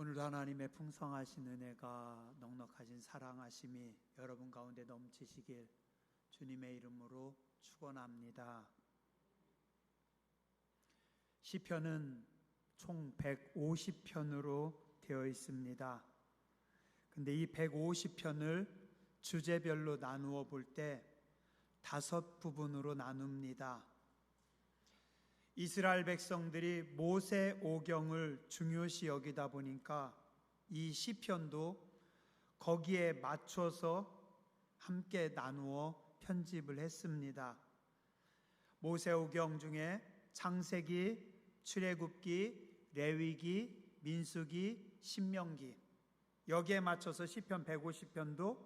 오늘도 하나님의 풍성하신 은혜가 넉넉하신 사랑하심이 여러분 가운데 넘치시길 주님의 이름으로 축원합니다. 시편은 총 150편으로 되어 있습니다. 근데 이 150편을 주제별로 나누어 볼 때 5부분으로 나눕니다. 이스라엘 백성들이 모세 오경을 중요시 여기다 보니까 이 시편도 거기에 맞춰서 함께 나누어 편집을 했습니다. 모세 오경 중에 창세기, 출애굽기, 레위기, 민수기, 신명기, 여기에 맞춰서 시편 150편도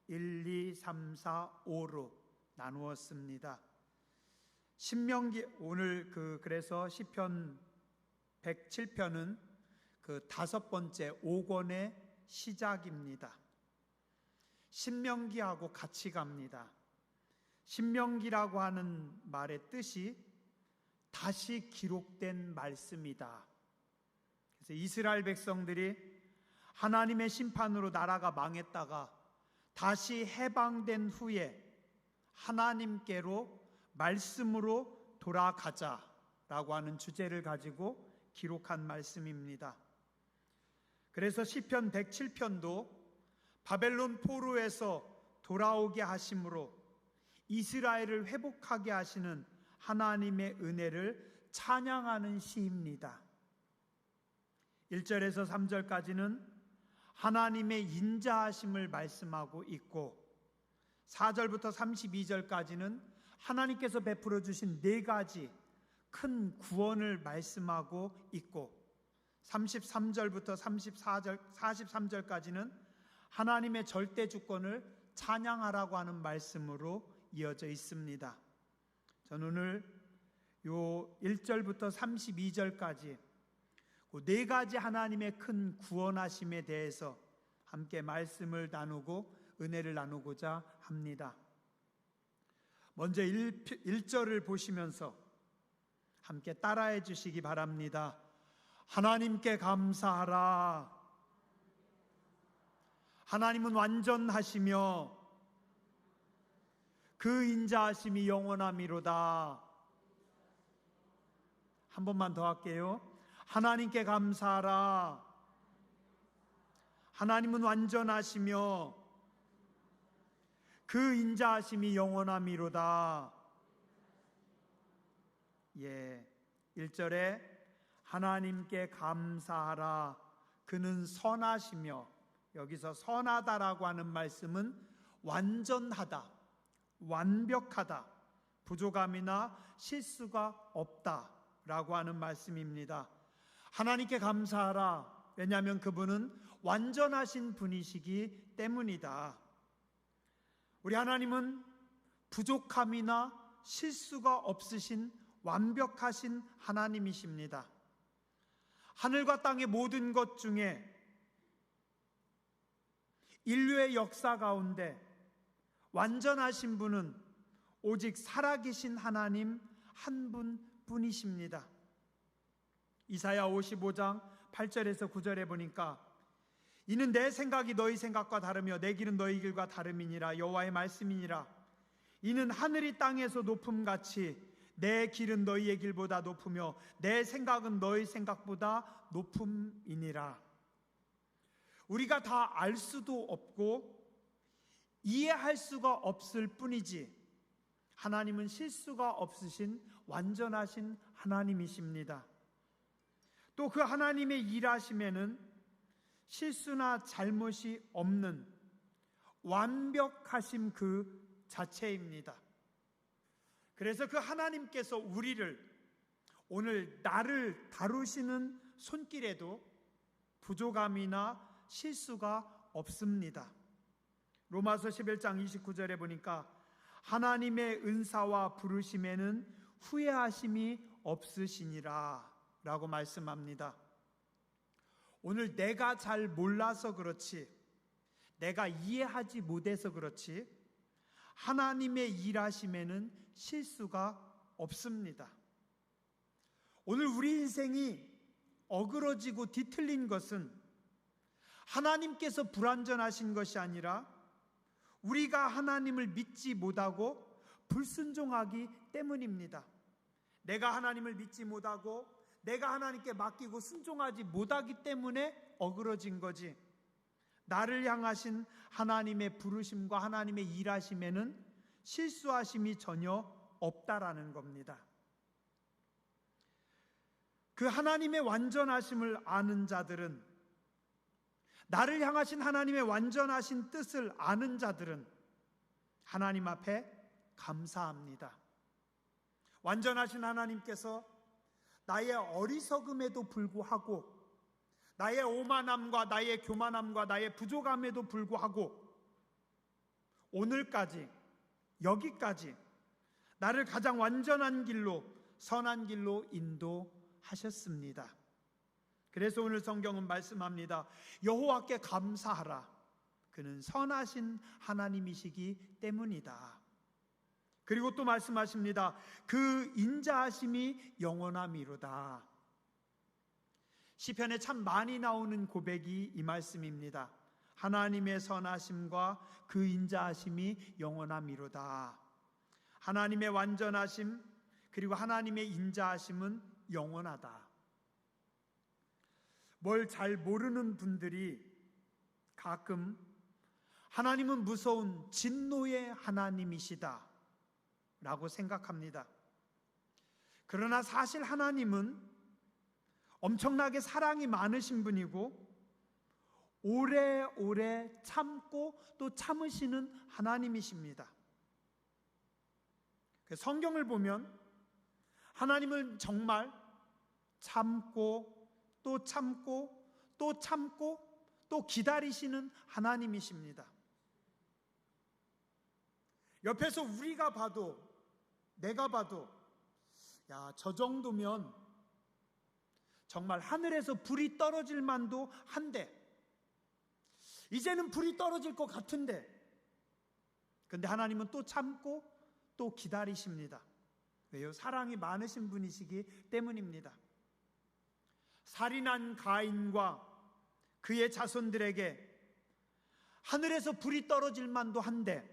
1, 2, 3, 4, 5로 나누었습니다. 신명기, 오늘 그래서 시편 107편은 그 5번째 5권의 시작입니다. 신명기하고 같이 갑니다. 신명기라고 하는 말의 뜻이 다시 기록된 말씀이다. 그래서 이스라엘 백성들이 하나님의 심판으로 나라가 망했다가 다시 해방된 후에 하나님께로 말씀으로 돌아가자라고 하는 주제를 가지고 기록한 말씀입니다. 그래서 시편 107편도 바벨론 포로에서 돌아오게 하심으로 이스라엘을 회복하게 하시는 하나님의 은혜를 찬양하는 시입니다. 1절에서 3절까지는 하나님의 인자하심을 말씀하고 있고 4절부터 32절까지는 하나님께서 베풀어 주신 4가지 큰 구원을 말씀하고 있고 33절부터 43절까지는 하나님의 절대 주권을 찬양하라고 하는 말씀으로 이어져 있습니다. 저는 오늘 요 1절부터 32절까지 그 4가지 하나님의 큰 구원하심에 대해서 함께 말씀을 나누고 은혜를 나누고자 합니다. 먼저 1절을 보시면서 함께 따라해 주시기 바랍니다. 하나님께 감사하라. 하나님은 완전하시며 그 인자하심이 영원함이로다. 한 번만 더 할게요. 하나님께 감사하라. 하나님은 완전하시며 그 인자하심이 영원함이로다. 1절에 하나님께 감사하라. 그는 선하시며, 여기서 선하다라고 하는 말씀은 완전하다, 완벽하다, 부족함이나 실수가 없다라고 하는 말씀입니다. 하나님께 감사하라. 왜냐하면 그분은 완전하신 분이시기 때문이다. 우리 하나님은 부족함이나 실수가 없으신 완벽하신 하나님이십니다. 하늘과 땅의 모든 것 중에 인류의 역사 가운데 완전하신 분은 오직 살아계신 하나님 한 분뿐이십니다. 이사야 55장 8절에서 9절에 보니까 이는 내 생각이 너희 생각과 다르며 내 길은 너희 길과 다름이니라. 여호와의 말씀이니라. 이는 하늘이 땅에서 높음같이 내 길은 너희의 길보다 높으며 내 생각은 너희 생각보다 높음이니라. 우리가 다 알 수도 없고 이해할 수가 없을 뿐이지 하나님은 실수가 없으신 완전하신 하나님이십니다. 또 그 하나님의 일하심에는 실수나 잘못이 없는 완벽하심 그 자체입니다. 그래서 그 하나님께서 우리를, 오늘 나를 다루시는 손길에도 부족함이나 실수가 없습니다. 로마서 11장 29절에 보니까 하나님의 은사와 부르심에는 후회하심이 없으시니라 라고 말씀합니다. 오늘 내가 잘 몰라서 그렇지, 내가 이해하지 못해서 그렇지 하나님의 일하심에는 실수가 없습니다. 오늘 우리 인생이 어그러지고 뒤틀린 것은 하나님께서 불완전하신 것이 아니라 우리가 하나님을 믿지 못하고 불순종하기 때문입니다. 내가 하나님을 믿지 못하고 내가 하나님께 맡기고 순종하지 못하기 때문에 어그러진 거지, 나를 향하신 하나님의 부르심과 하나님의 일하심에는 실수하심이 전혀 없다라는 겁니다. 그 하나님의 완전하심을 아는 자들은, 나를 향하신 하나님의 완전하신 뜻을 아는 자들은 하나님 앞에 감사합니다. 완전하신 하나님께서 나의 어리석음에도 불구하고, 나의 오만함과 나의 교만함과 나의 부족함에도 불구하고 오늘까지, 여기까지 나를 가장 완전한 길로, 선한 길로 인도하셨습니다. 그래서 오늘 성경은 말씀합니다. 여호와께 감사하라. 그는 선하신 하나님이시기 때문이다. 그리고 또 말씀하십니다. 그 인자하심이 영원함이로다. 시편에 참 많이 나오는 고백이 이 말씀입니다. 하나님의 선하심과 그 인자하심이 영원함이로다. 하나님의 완전하심 그리고 하나님의 인자하심은 영원하다. 뭘 잘 모르는 분들이 가끔 하나님은 무서운 진노의 하나님이시다 라고 생각합니다. 그러나 사실 하나님은 엄청나게 사랑이 많으신 분이고 오래오래 참고 또 참으시는 하나님이십니다. 성경을 보면 하나님은 정말 참고 또 참고 또 참고 또 기다리시는 하나님이십니다. 옆에서 우리가 봐도, 내가 봐도, 야, 저 정도면 정말 하늘에서 불이 떨어질 만도 한데, 이제는 불이 떨어질 것 같은데, 근데 하나님은 또 참고 또 기다리십니다. 왜요? 사랑이 많으신 분이시기 때문입니다. 살인한 가인과 그의 자손들에게 하늘에서 불이 떨어질 만도 한데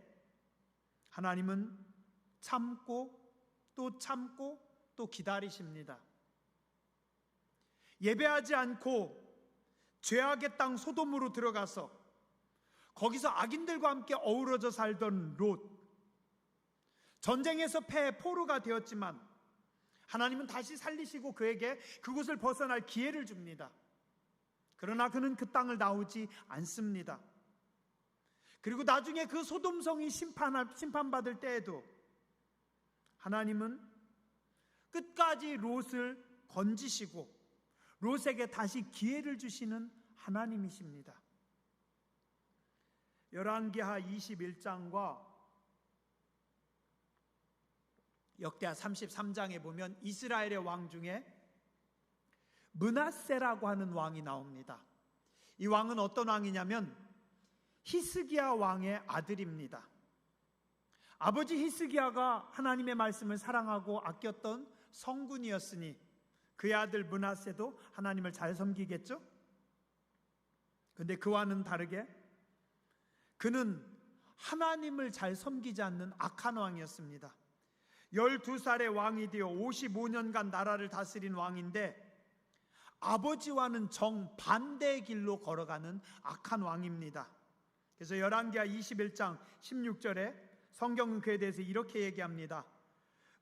하나님은 참고 또 참고 또 기다리십니다. 예배하지 않고 죄악의 땅 소돔으로 들어가서 거기서 악인들과 함께 어우러져 살던 롯, 전쟁에서 패해 포로가 되었지만 하나님은 다시 살리시고 그에게 그곳을 벗어날 기회를 줍니다. 그러나 그는 그 땅을 나오지 않습니다. 그리고 나중에 그 소돔성이 심판받을 때에도 하나님은 끝까지 롯을 건지시고 롯에게 다시 기회를 주시는 하나님이십니다. 열왕기하 21장과 역대하 33장에 보면 이스라엘의 왕 중에 므낫세라고 하는 왕이 나옵니다. 이 왕은 어떤 왕이냐면 히스기야 왕의 아들입니다. 아버지 히스기야가 하나님의 말씀을 사랑하고 아꼈던 성군이었으니 그의 아들 므낫세도 하나님을 잘 섬기겠죠? 그런데 그와는 다르게 그는 하나님을 잘 섬기지 않는 악한 왕이었습니다. 12살의 왕이 되어 55년간 나라를 다스린 왕인데 아버지와는 정반대의 길로 걸어가는 악한 왕입니다. 그래서 열왕기하 21장 16절에 성경은 그에 대해서 이렇게 얘기합니다.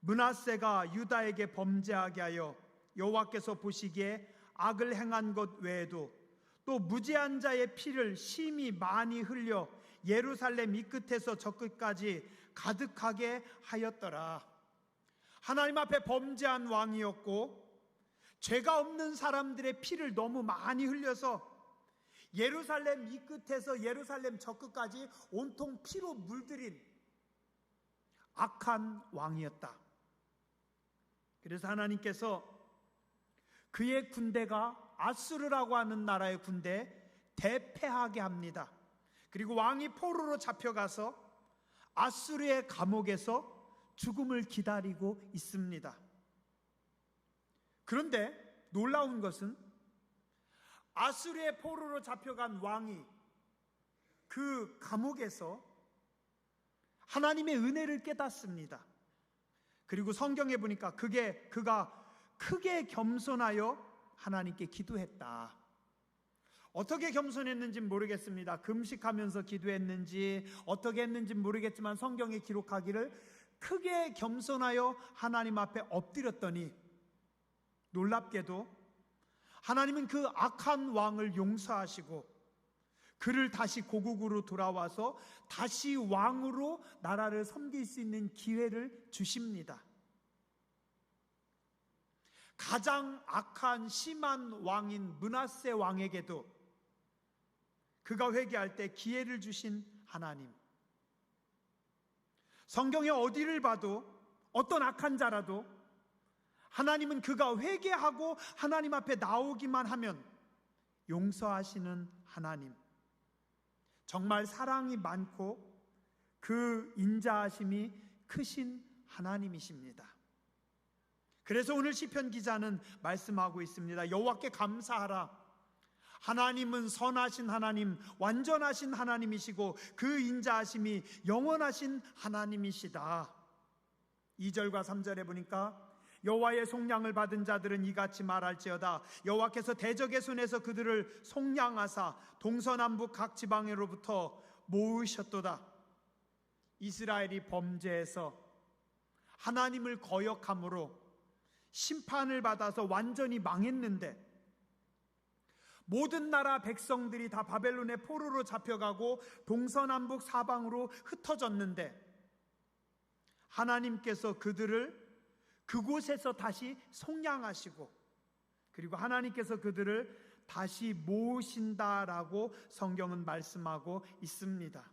므낫세가 유다에게 범죄하게 하여 여호와께서 보시기에 악을 행한 것 외에도 또 무죄한 자의 피를 심히 많이 흘려 예루살렘 이 끝에서 저 끝까지 가득하게 하였더라. 하나님 앞에 범죄한 왕이었고 죄가 없는 사람들의 피를 너무 많이 흘려서 예루살렘 이 끝에서 예루살렘 저 끝까지 온통 피로 물들인 악한 왕이었다. 그래서 하나님께서 그의 군대가 아수르라고 하는 나라의 군대에 대패하게 합니다. 그리고 왕이 포로로 잡혀가서 아수르의 감옥에서 죽음을 기다리고 있습니다. 그런데 놀라운 것은 아수르의 포로로 잡혀간 왕이 그 감옥에서 하나님의 은혜를 깨닫습니다. 그리고 성경에 보니까 그가 크게 겸손하여 하나님께 기도했다. 어떻게 겸손했는지는 모르겠습니다. 금식하면서 기도했는지 어떻게 했는지 모르겠지만 성경에 기록하기를 크게 겸손하여 하나님 앞에 엎드렸더니 놀랍게도 하나님은 그 악한 왕을 용서하시고 그를 다시 고국으로 돌아와서 다시 왕으로 나라를 섬길 수 있는 기회를 주십니다. 가장 악한 심한 왕인 므낫세 왕에게도 그가 회개할 때 기회를 주신 하나님. 성경에 어디를 봐도 어떤 악한 자라도 하나님은 그가 회개하고 하나님 앞에 나오기만 하면 용서하시는 하나님. 정말 사랑이 많고 그 인자하심이 크신 하나님이십니다. 그래서 오늘 시편 기자는 말씀하고 있습니다. 여호와께 감사하라. 하나님은 선하신 하나님, 완전하신 하나님이시고 그 인자하심이 영원하신 하나님이시다. 2절과 3절에 보니까 여호와의 속량을 받은 자들은 이같이 말할지어다. 여호와께서 대적의 손에서 그들을 속량하사 동서남북 각 지방으로부터 모으셨도다. 이스라엘이 범죄해서 하나님을 거역함으로 심판을 받아서 완전히 망했는데 모든 나라 백성들이 다 바벨론의 포로로 잡혀가고 동서남북 사방으로 흩어졌는데 하나님께서 그들을 그곳에서 다시 속량하시고 그리고 하나님께서 그들을 다시 모으신다라고 성경은 말씀하고 있습니다.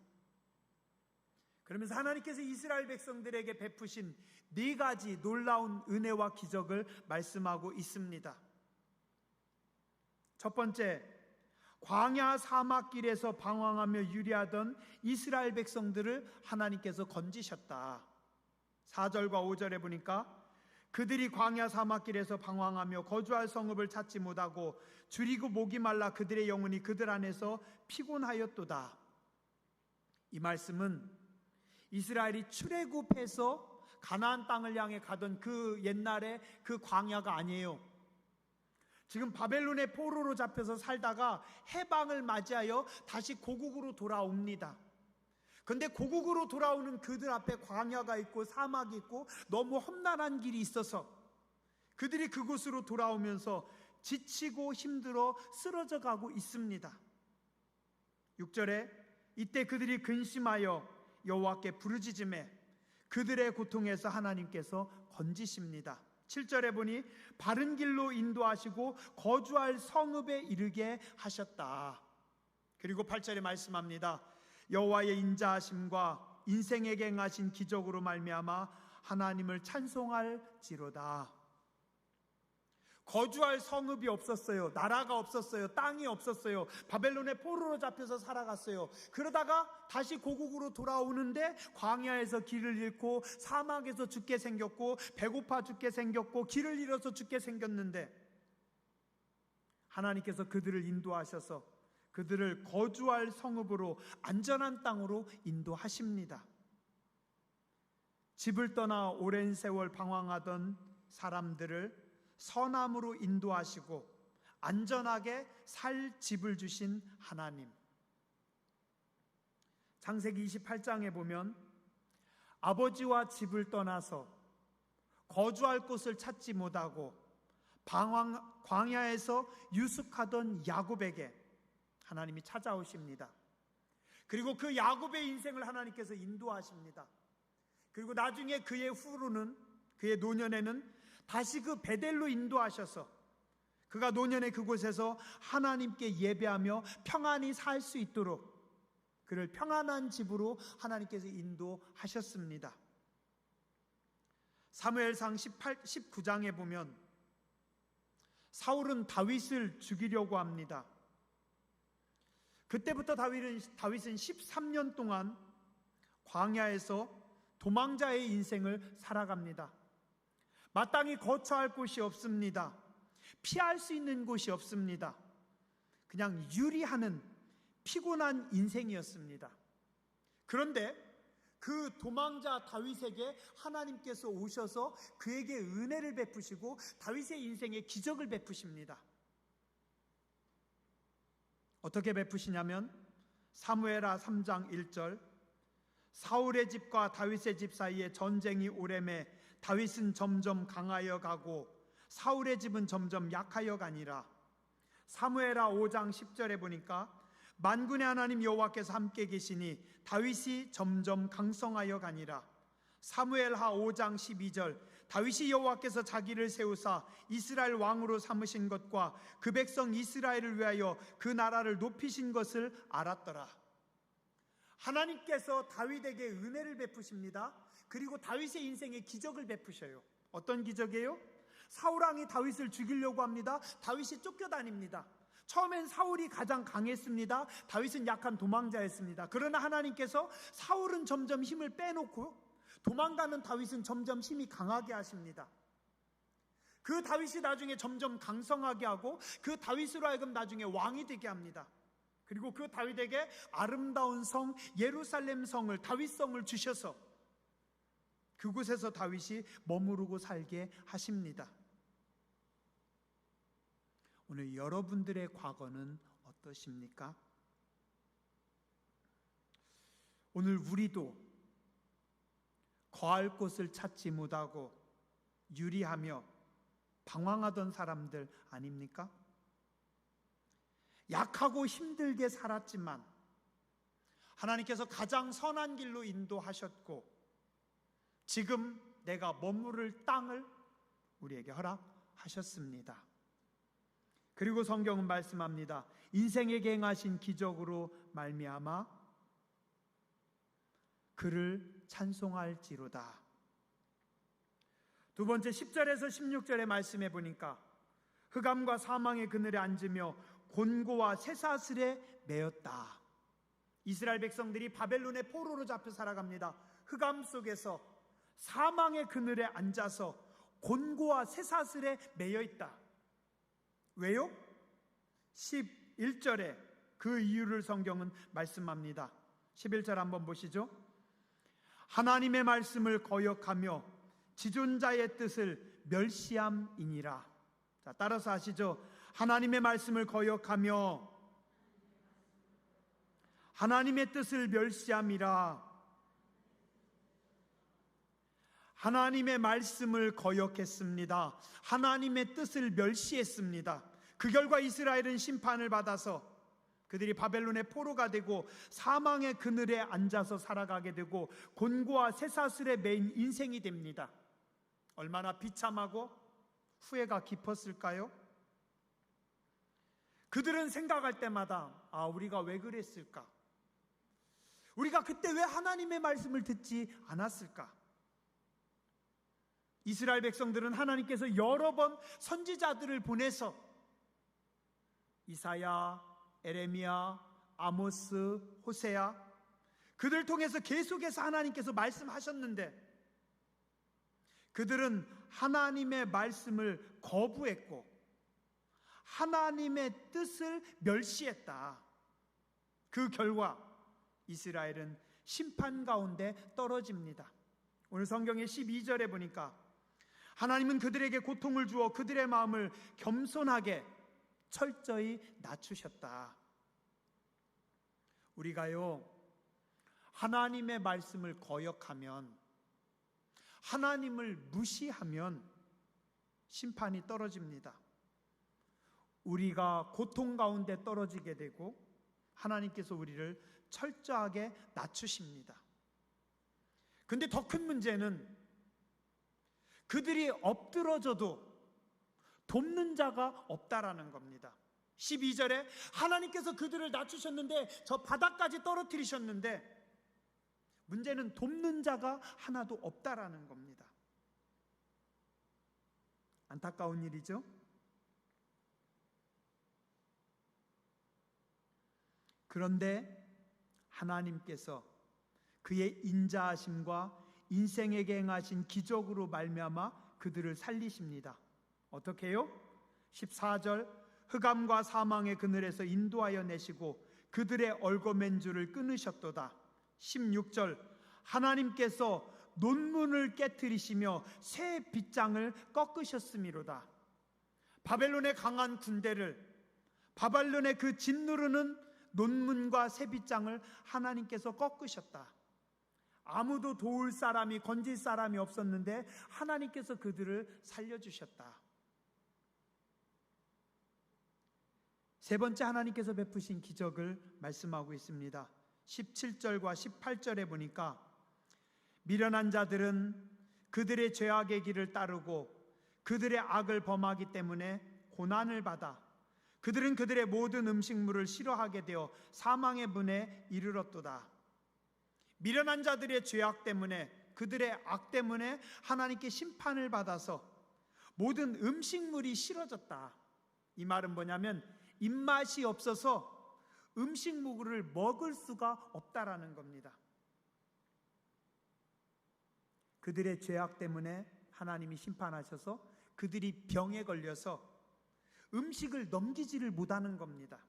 그러면서 하나님께서 이스라엘 백성들에게 베푸신 4가지 놀라운 은혜와 기적을 말씀하고 있습니다. 첫 번째, 광야 사막길에서 방황하며 유리하던 이스라엘 백성들을 하나님께서 건지셨다. 4절과 5절에 보니까 그들이 광야 사막길에서 방황하며 거주할 성읍을 찾지 못하고 줄이고 목이 말라 그들의 영혼이 그들 안에서 피곤하였도다. 이 말씀은 이스라엘이 출애굽해서 가나안 땅을 향해 가던 그 옛날의 그 광야가 아니에요. 지금 바벨론의 포로로 잡혀서 살다가 해방을 맞이하여 다시 고국으로 돌아옵니다. 그런데 고국으로 돌아오는 그들 앞에 광야가 있고 사막이 있고 너무 험난한 길이 있어서 그들이 그곳으로 돌아오면서 지치고 힘들어 쓰러져 가고 있습니다. 6절에 이때 그들이 근심하여 여호와께 부르짖음에 그들의 고통에서 하나님께서 건지십니다. 7절에 보니 바른 길로 인도하시고 거주할 성읍에 이르게 하셨다. 그리고 8절에 말씀합니다. 여호와의 인자하심과 인생에게 행하신 기적으로 말미암아 하나님을 찬송할지로다. 거주할 성읍이 없었어요. 나라가 없었어요. 땅이 없었어요. 바벨론의 포로로 잡혀서 살아갔어요. 그러다가 다시 고국으로 돌아오는데 광야에서 길을 잃고 사막에서 죽게 생겼고 배고파 죽게 생겼고 길을 잃어서 죽게 생겼는데 하나님께서 그들을 인도하셔서 그들을 거주할 성읍으로 안전한 땅으로 인도하십니다. 집을 떠나 오랜 세월 방황하던 사람들을 선함으로 인도하시고 안전하게 살 집을 주신 하나님. 창세기 28장에 보면 아버지와 집을 떠나서 거주할 곳을 찾지 못하고 광야에서 유숙하던 야곱에게 하나님이 찾아오십니다. 그리고 그 야곱의 인생을 하나님께서 인도하십니다. 그리고 나중에 그의 후로는 그의 노년에는 다시 그 베델로 인도하셔서 그가 노년에 그곳에서 하나님께 예배하며 평안히 살 수 있도록 그를 평안한 집으로 하나님께서 인도하셨습니다. 사무엘상 19장에 보면 사울은 다윗을 죽이려고 합니다. 그때부터 다윗은 13년 동안 광야에서 도망자의 인생을 살아갑니다. 마땅히 거처할 곳이 없습니다. 피할 수 있는 곳이 없습니다. 그냥 유리하는 피곤한 인생이었습니다. 그런데 그 도망자 다윗에게 하나님께서 오셔서 그에게 은혜를 베푸시고 다윗의 인생에 기적을 베푸십니다. 어떻게 베푸시냐면 사무엘하 3장 1절, 사울의 집과 다윗의 집 사이에 전쟁이 오래매 다윗은 점점 강하여 가고 사울의 집은 점점 약하여 가니라. 사무엘하 5장 10절에 보니까 만군의 하나님 여호와께서 함께 계시니 다윗이 점점 강성하여 가니라. 사무엘하 5장 12절, 다윗이 여호와께서 자기를 세우사 이스라엘 왕으로 삼으신 것과 그 백성 이스라엘을 위하여 그 나라를 높이신 것을 알았더라. 하나님께서 다윗에게 은혜를 베푸십니다. 그리고 다윗의 인생에 기적을 베푸셔요. 어떤 기적이에요? 사울왕이 다윗을 죽이려고 합니다. 다윗이 쫓겨다닙니다. 처음엔 사울이 가장 강했습니다. 다윗은 약한 도망자였습니다. 그러나 하나님께서 사울은 점점 힘을 빼놓고 도망가는 다윗은 점점 힘이 강하게 하십니다. 그 다윗이 나중에 점점 강성하게 하고 그 다윗으로 하여금 나중에 왕이 되게 합니다. 그리고 그 다윗에게 아름다운 성 예루살렘 성을, 다윗성을 주셔서 그곳에서 다윗이 머무르고 살게 하십니다. 오늘 여러분들의 과거는 어떠십니까? 오늘 우리도 거할 곳을 찾지 못하고 유리하며 방황하던 사람들 아닙니까? 약하고 힘들게 살았지만 하나님께서 가장 선한 길로 인도하셨고 지금 내가 머무를 땅을 우리에게 허락하셨습니다. 그리고 성경은 말씀합니다. 인생에게 행하신 기적으로 말미암아 그를 찬송할지로다. 두 번째 10절에서 16절의 말씀해 보니까 흑암과 사망의 그늘에 앉으며 곤고와 쇠사슬에 매였다. 이스라엘 백성들이 바벨론의 포로로 잡혀 살아갑니다. 흑암 속에서 사망의 그늘에 앉아서 곤고와 쇠사슬에 매여 있다. 왜요? 11절에 그 이유를 성경은 말씀합니다. 11절 한번 보시죠. 하나님의 말씀을 거역하며 지존자의 뜻을 멸시함이니라. 자, 따라서 하시죠. 하나님의 말씀을 거역하며 하나님의 뜻을 멸시함이라. 하나님의 말씀을 거역했습니다. 하나님의 뜻을 멸시했습니다. 그 결과 이스라엘은 심판을 받아서 그들이 바벨론의 포로가 되고 사망의 그늘에 앉아서 살아가게 되고 곤고와 쇠사슬에 매인 인생이 됩니다. 얼마나 비참하고 후회가 깊었을까요? 그들은 생각할 때마다 우리가 왜 그랬을까? 우리가 그때 왜 하나님의 말씀을 듣지 않았을까? 이스라엘 백성들은 하나님께서 여러 번 선지자들을 보내서 이사야, 에레미야, 아모스, 호세야 그들 통해서 계속해서 하나님께서 말씀하셨는데 그들은 하나님의 말씀을 거부했고 하나님의 뜻을 멸시했다. 그 결과 이스라엘은 심판 가운데 떨어집니다. 오늘 성경의 12절에 보니까 하나님은 그들에게 고통을 주어 그들의 마음을 겸손하게 철저히 낮추셨다. 우리가요, 하나님의 말씀을 거역하면, 하나님을 무시하면 심판이 떨어집니다. 우리가 고통 가운데 떨어지게 되고 하나님께서 우리를 철저하게 낮추십니다. 근데 더 큰 문제는 그들이 엎드러져도 돕는 자가 없다라는 겁니다. 12절에 하나님께서 그들을 낮추셨는데 저 바닥까지 떨어뜨리셨는데 문제는 돕는 자가 하나도 없다라는 겁니다. 안타까운 일이죠. 그런데 하나님께서 그의 인자하심과 인생에게 행하신 기적으로 말미암아 그들을 살리십니다. 어떻게 해요? 14절 흑암과 사망의 그늘에서 인도하여 내시고 그들의 얼거맨줄을 끊으셨도다. 16절 하나님께서 논문을 깨뜨리시며 새 빗장을 꺾으셨음이로다. 바벨론의 강한 군대를, 바벨론의 그 짓누르는 논문과 새 빗장을 하나님께서 꺾으셨다. 아무도 도울 사람이, 건질 사람이 없었는데 하나님께서 그들을 살려주셨다. 세 번째 하나님께서 베푸신 기적을 말씀하고 있습니다. 17절과 18절에 보니까 미련한 자들은 그들의 죄악의 길을 따르고 그들의 악을 범하기 때문에 고난을 받아 그들은 그들의 모든 음식물을 싫어하게 되어 사망의 문에 이르렀도다. 미련한 자들의 죄악 때문에, 그들의 악 때문에 하나님께 심판을 받아서 모든 음식물이 싫어졌다. 이 말은 뭐냐면 입맛이 없어서 음식물을 먹을 수가 없다라는 겁니다. 그들의 죄악 때문에 하나님이 심판하셔서 그들이 병에 걸려서 음식을 넘기지를 못하는 겁니다.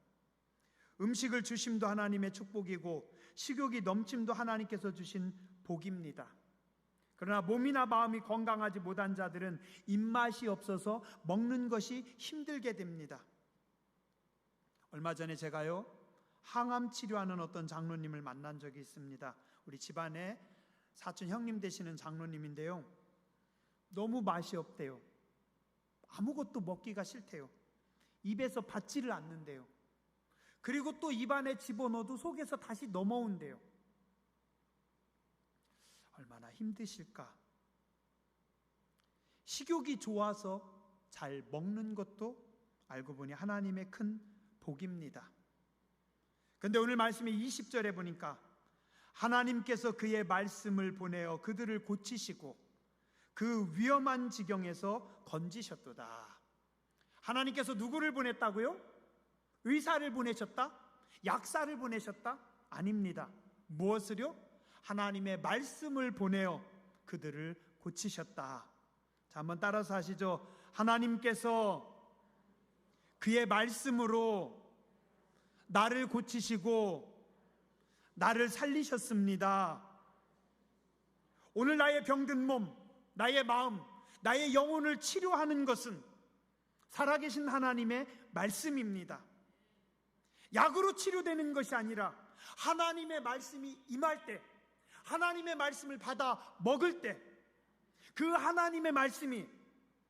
음식을 주심도 하나님의 축복이고 식욕이 넘침도 하나님께서 주신 복입니다. 그러나 몸이나 마음이 건강하지 못한 자들은 입맛이 없어서 먹는 것이 힘들게 됩니다. 얼마 전에 제가요, 항암 치료하는 어떤 장로님을 만난 적이 있습니다. 우리 집안에 사촌 형님 되시는 장로님인데요, 너무 맛이 없대요. 아무것도 먹기가 싫대요. 입에서 받지를 않는데요. 그리고 또 입안에 집어넣어도 속에서 다시 넘어온대요. 얼마나 힘드실까. 식욕이 좋아서 잘 먹는 것도 알고 보니 하나님의 큰 복입니다. 그런데 오늘 말씀의 20절에 보니까 하나님께서 그의 말씀을 보내어 그들을 고치시고 그 위험한 지경에서 건지셨도다. 하나님께서 누구를 보냈다고요? 의사를 보내셨다? 약사를 보내셨다? 아닙니다. 무엇을요? 하나님의 말씀을 보내어 그들을 고치셨다. 자, 한번 따라서 하시죠. 하나님께서 그의 말씀으로 나를 고치시고 나를 살리셨습니다. 오늘 나의 병든 몸, 나의 마음, 나의 영혼을 치료하는 것은 살아계신 하나님의 말씀입니다. 약으로 치료되는 것이 아니라 하나님의 말씀이 임할 때, 하나님의 말씀을 받아 먹을 때, 그 하나님의 말씀이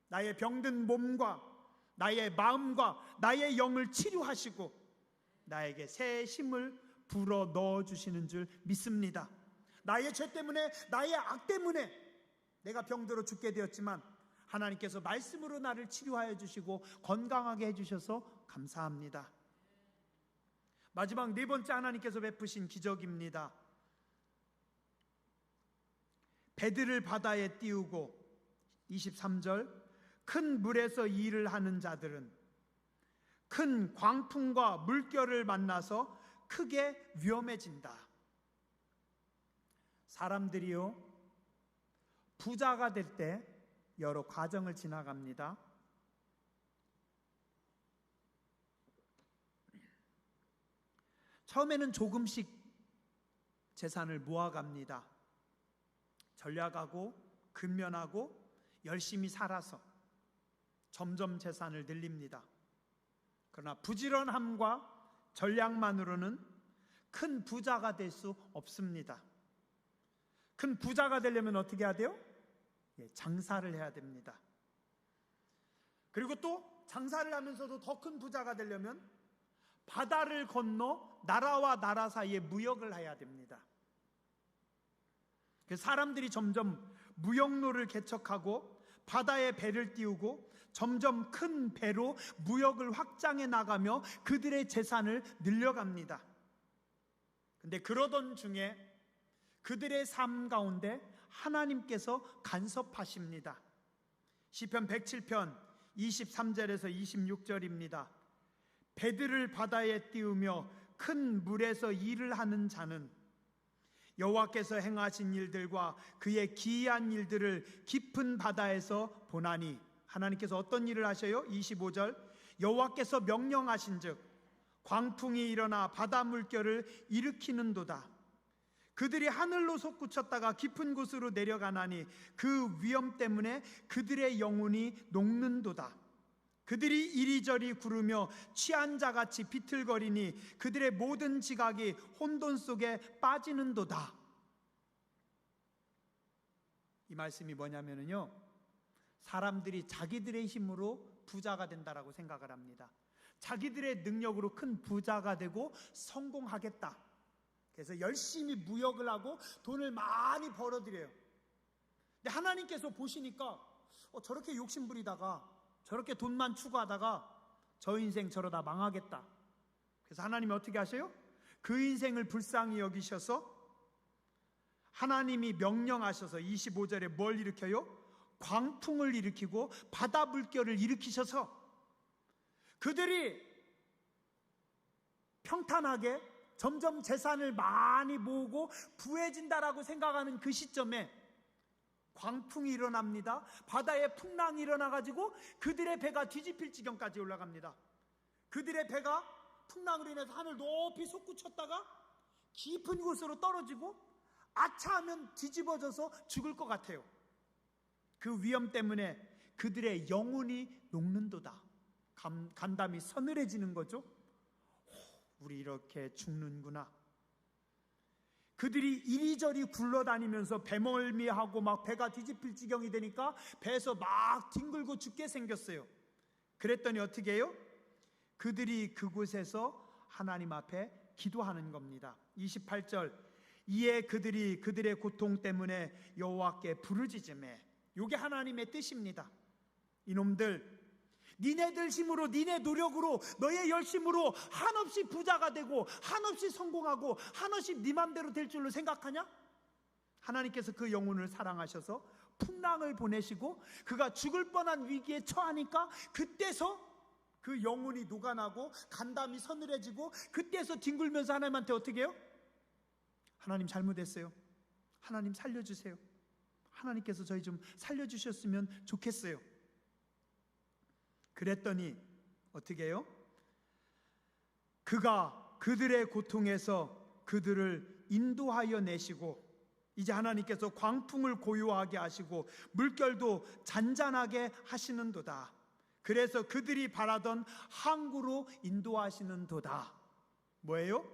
나의 병든 몸과 나의 마음과 나의 영을 치료하시고 나에게 새 힘을 불어 넣어주시는 줄 믿습니다. 나의 죄 때문에, 나의 악 때문에 내가 병들어 죽게 되었지만 하나님께서 말씀으로 나를 치료하여 주시고 건강하게 해주셔서 감사합니다. 마지막 네 번째 하나님께서 베푸신 기적입니다. 배들을 바다에 띄우고 23절 큰 물에서 일을 하는 자들은 큰 광풍과 물결을 만나서 크게 위험해진다. 사람들이요, 부자가 될 때 여러 과정을 지나갑니다. 처음에는 조금씩 재산을 모아갑니다. 전략하고 근면하고 열심히 살아서 점점 재산을 늘립니다. 그러나 부지런함과 전략만으로는 큰 부자가 될 수 없습니다. 큰 부자가 되려면 어떻게 해야 돼요? 장사를 해야 됩니다. 그리고 또 장사를 하면서도 더 큰 부자가 되려면 바다를 건너 나라와 나라 사이에 무역을 해야 됩니다. 사람들이 점점 무역로를 개척하고 바다에 배를 띄우고 점점 큰 배로 무역을 확장해 나가며 그들의 재산을 늘려갑니다. 그런데 그러던 중에 그들의 삶 가운데 하나님께서 간섭하십니다. 시편 107편 23절에서 26절입니다. 배들을 바다에 띄우며 큰 물에서 일을 하는 자는 여호와께서 행하신 일들과 그의 기이한 일들을 깊은 바다에서 보나니. 하나님께서 어떤 일을 하셔요? 25절 여호와께서 명령하신즉 광풍이 일어나 바다 물결을 일으키는도다. 그들이 하늘로 솟구쳤다가 깊은 곳으로 내려가나니 그 위험 때문에 그들의 영혼이 녹는도다. 그들이 이리저리 구르며 취한 자같이 비틀거리니 그들의 모든 지각이 혼돈 속에 빠지는도다. 이 말씀이 뭐냐면요, 사람들이 자기들의 힘으로 부자가 된다라고 생각을 합니다. 자기들의 능력으로 큰 부자가 되고 성공하겠다. 그래서 열심히 무역을 하고 돈을 많이 벌어들여요. 근데 하나님께서 보시니까 저렇게 욕심부리다가 저렇게 돈만 추구하다가 저 인생 저러다 망하겠다. 그래서 하나님이 어떻게 하셔요? 그 인생을 불쌍히 여기셔서 하나님이 명령하셔서 25절에 뭘 일으켜요? 광풍을 일으키고 바다 물결을 일으키셔서 그들이 평탄하게 점점 재산을 많이 모으고 부해진다라고 생각하는 그 시점에 광풍이 일어납니다. 바다에 풍랑이 일어나가지고 그들의 배가 뒤집힐 지경까지 올라갑니다. 그들의 배가 풍랑으로 인해서 하늘 높이 솟구쳤다가 깊은 곳으로 떨어지고 아차하면 뒤집어져서 죽을 것 같아요. 그 위험 때문에 그들의 영혼이 녹는도다. 간담이 서늘해지는 거죠. 우리 이렇게 죽는구나. 그들이 이리저리 굴러다니면서 배멀미하고 막 배가 뒤집힐 지경이 되니까 배에서 막 뒹굴고 죽게 생겼어요. 그랬더니 어떻게 해요? 그들이 그곳에서 하나님 앞에 기도하는 겁니다. 28절, 이에 그들이 그들의 고통 때문에 여호와께 부르짖으매. 이게 하나님의 뜻입니다. 이놈들, 니네들 힘으로, 니네 노력으로, 너의 열심으로 한없이 부자가 되고 한없이 성공하고 한없이 네 맘대로 될 줄로 생각하냐? 하나님께서 그 영혼을 사랑하셔서 풍랑을 보내시고 그가 죽을 뻔한 위기에 처하니까 그때서 그 영혼이 녹아나고 간담이 서늘해지고 그때서 뒹굴면서 하나님한테 어떻게 해요? 하나님 잘못했어요. 하나님 살려주세요. 하나님께서 저희 좀 살려주셨으면 좋겠어요. 그랬더니 어떻게 해요? 그가 그들의 고통에서 그들을 인도하여 내시고 이제 하나님께서 광풍을 고요하게 하시고 물결도 잔잔하게 하시는도다. 그래서 그들이 바라던 항구로 인도하시는도다. 뭐예요?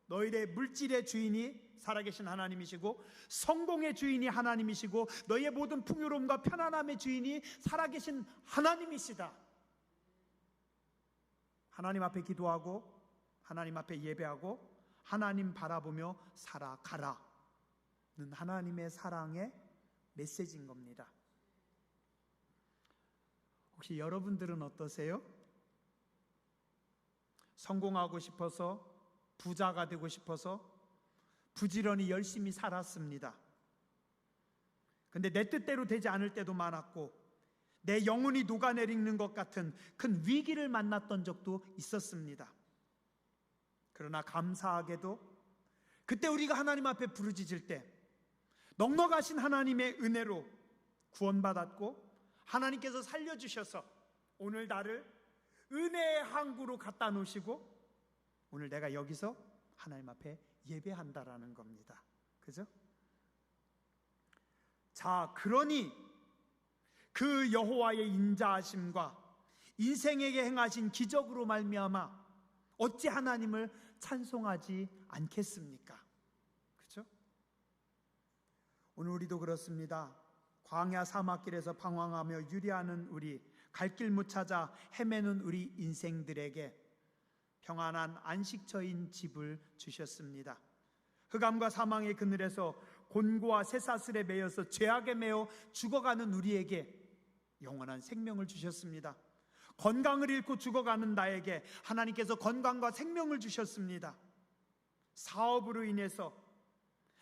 너희의 물질의 주인이 살아계신 하나님이시고 성공의 주인이 하나님이시고 너희의 모든 풍요로움과 편안함의 주인이 살아계신 하나님이시다. 하나님 앞에 기도하고 하나님 앞에 예배하고 하나님 바라보며 살아가라는 하나님의 사랑의 메시지인 겁니다. 혹시 여러분들은 어떠세요? 성공하고 싶어서, 부자가 되고 싶어서 부지런히 열심히 살았습니다. 근데 내 뜻대로 되지 않을 때도 많았고 내 영혼이 녹아내리는 것 같은 큰 위기를 만났던 적도 있었습니다. 그러나 감사하게도 그때 우리가 하나님 앞에 부르짖을 때 넉넉하신 하나님의 은혜로 구원받았고 하나님께서 살려주셔서 오늘 나를 은혜의 항구로 갖다 놓으시고 오늘 내가 여기서 하나님 앞에 예배한다라는 겁니다. 그죠? 자, 그러니 그 여호와의 인자하심과 인생에게 행하신 기적으로 말미암아 어찌 하나님을 찬송하지 않겠습니까? 그렇죠? 오늘 우리도 그렇습니다. 광야 사막길에서 방황하며 유리하는 우리, 갈 길 못 찾아 헤매는 우리 인생들에게 평안한 안식처인 집을 주셨습니다. 흑암과 사망의 그늘에서 곤고와 쇠사슬에 매여서 죄악에 매여 죽어가는 우리에게 영원한 생명을 주셨습니다. 건강을 잃고 죽어가는 나에게 하나님께서 건강과 생명을 주셨습니다. 사업으로 인해서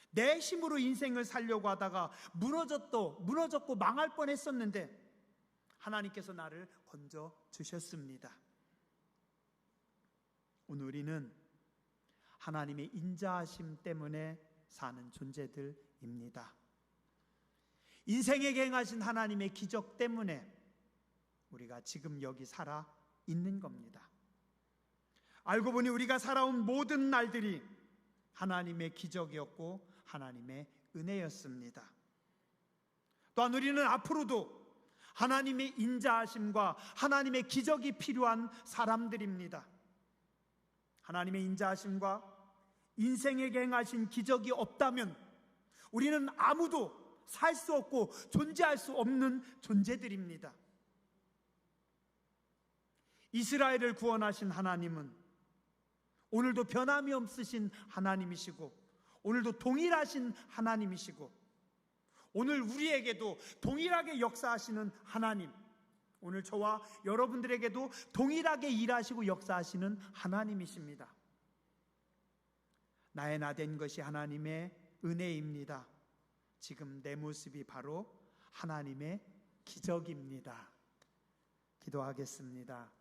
내 힘으로 인생을 살려고 하다가 무너졌고 망할 뻔했었는데 하나님께서 나를 건져 주셨습니다. 오늘 우리는 하나님의 인자하심 때문에 사는 존재들입니다. 인생에게 행하신 하나님의 기적 때문에 우리가 지금 여기 살아 있는 겁니다. 알고 보니 우리가 살아온 모든 날들이 하나님의 기적이었고 하나님의 은혜였습니다. 또한 우리는 앞으로도 하나님의 인자하심과 하나님의 기적이 필요한 사람들입니다. 하나님의 인자하심과 인생에게 행하신 기적이 없다면 우리는 아무도 살 수 없고 존재할 수 없는 존재들입니다. 이스라엘을 구원하신 하나님은 오늘도 변함이 없으신 하나님이시고 오늘도 동일하신 하나님이시고 오늘 우리에게도 동일하게 역사하시는 하나님, 오늘 저와 여러분들에게도 동일하게 일하시고 역사하시는 하나님이십니다. 나의 나된 것이 하나님의 은혜입니다. 지금 내 모습이 바로 하나님의 기적입니다. 기도하겠습니다.